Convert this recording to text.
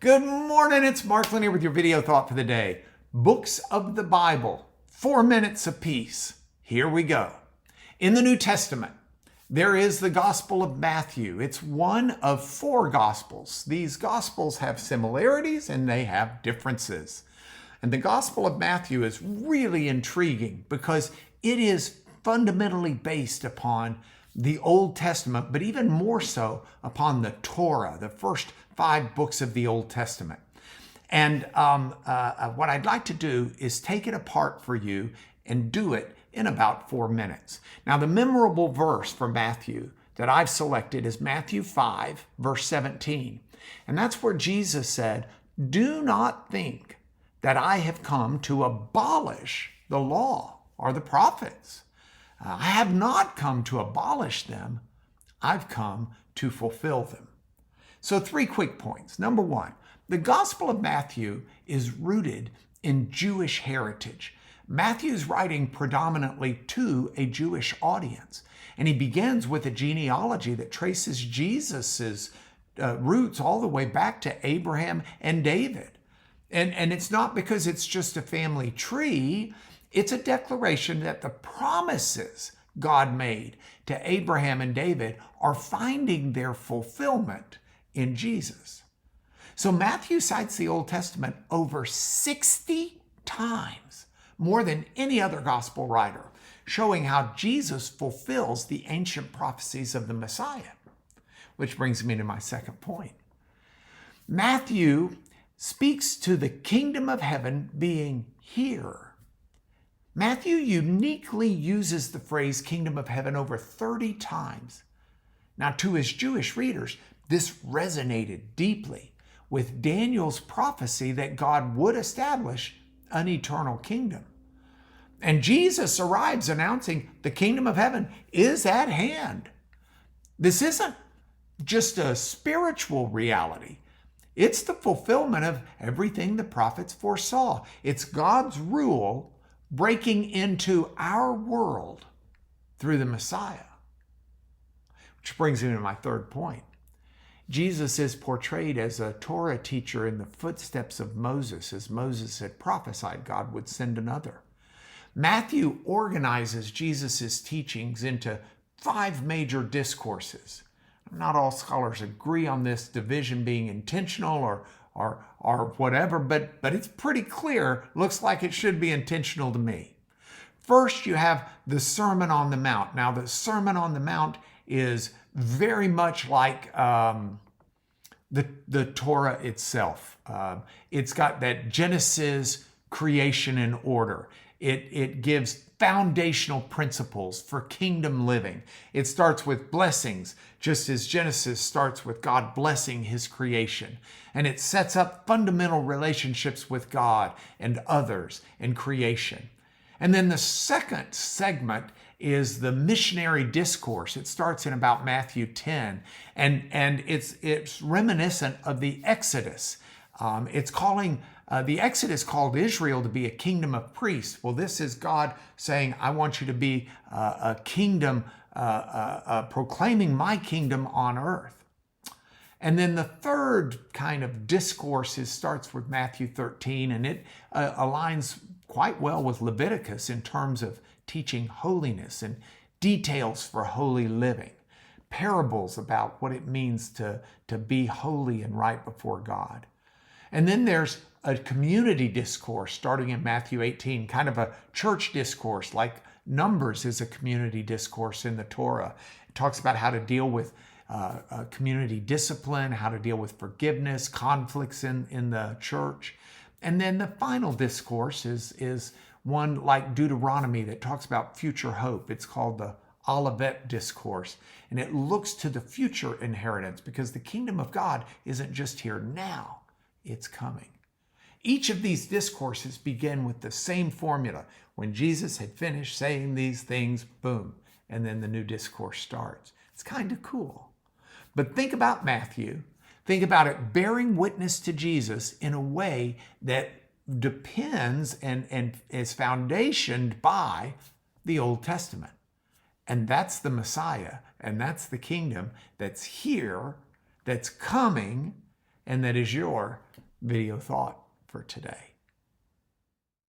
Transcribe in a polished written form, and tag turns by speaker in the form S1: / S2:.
S1: Good morning, it's Mark Lynn here with your video thought for the day. Books of the Bible, 4 minutes apiece. Here we go. In the New Testament, there is the Gospel of Matthew. It's one of 4 Gospels. These Gospels have similarities and they have differences. And the Gospel of Matthew is really intriguing because it is fundamentally based upon the Old Testament, but even more so upon the Torah, the first 5 books of the Old Testament. And what I'd like to do is take it apart for you and do it in about 4 minutes. Now, the memorable verse for Matthew that I've selected is Matthew 5, verse 17. And that's where Jesus said, "Do not think that I have come to abolish the law or the prophets. I have not come to abolish them. I've come to fulfill them." So 3 quick points. Number 1, the Gospel of Matthew is rooted in Jewish heritage. Matthew's writing predominantly to a Jewish audience, and he begins with a genealogy that traces Jesus's roots all the way back to Abraham and David. And it's not because it's just a family tree. It's a declaration that the promises God made to Abraham and David are finding their fulfillment in Jesus. So Matthew cites the Old Testament over 60 times, more than any other gospel writer, showing how Jesus fulfills the ancient prophecies of the Messiah. Which brings me to my second point. Matthew speaks to the kingdom of heaven being here. Matthew uniquely uses the phrase kingdom of heaven over 30 times. Now, to his Jewish readers, this resonated deeply with Daniel's prophecy that God would establish an eternal kingdom. And Jesus arrives announcing the kingdom of heaven is at hand. This isn't just a spiritual reality. It's the fulfillment of everything the prophets foresaw. It's God's rule breaking into our world through the Messiah. Which brings me to my third point. Jesus is portrayed as a Torah teacher in the footsteps of Moses, as Moses had prophesied God would send another. Matthew organizes Jesus' teachings into 5 major discourses. Not all scholars agree on this division being intentional or whatever, but it's pretty clear. Looks like it should be intentional to me. First, you have the Sermon on the Mount. Now, the Sermon on the Mount is very much like the Torah itself. It's got that Genesis creation and order. It gives foundational principles for kingdom living. It starts with blessings, just as Genesis starts with God blessing his creation. And it sets up fundamental relationships with God and others and creation. And then the second segment is the missionary discourse. It starts in about Matthew 10, and it's reminiscent of the Exodus. The Exodus called Israel to be a kingdom of priests. Well, this is God saying, I want you to be a kingdom, proclaiming my kingdom on earth. And then the third kind of discourse starts with Matthew 13, and it aligns quite well with Leviticus in terms of teaching holiness and details for holy living, parables about what it means to be holy and right before God. And then there's a community discourse starting in Matthew 18, kind of a church discourse, like Numbers is a community discourse in the Torah. It talks about how to deal with community discipline, how to deal with forgiveness, conflicts in the church. And then the final discourse is one like Deuteronomy that talks about future hope. It's called the Olivet Discourse, and it looks to the future inheritance because the kingdom of God isn't just here now, it's coming. Each of these discourses begin with the same formula. When Jesus had finished saying these things, boom, and then the new discourse starts. It's kind of cool. But think about Matthew. Think about it bearing witness to Jesus in a way that depends and is foundationed by the Old Testament. And that's the Messiah, and that's the kingdom that's here, that's coming, and that is your video thought for today.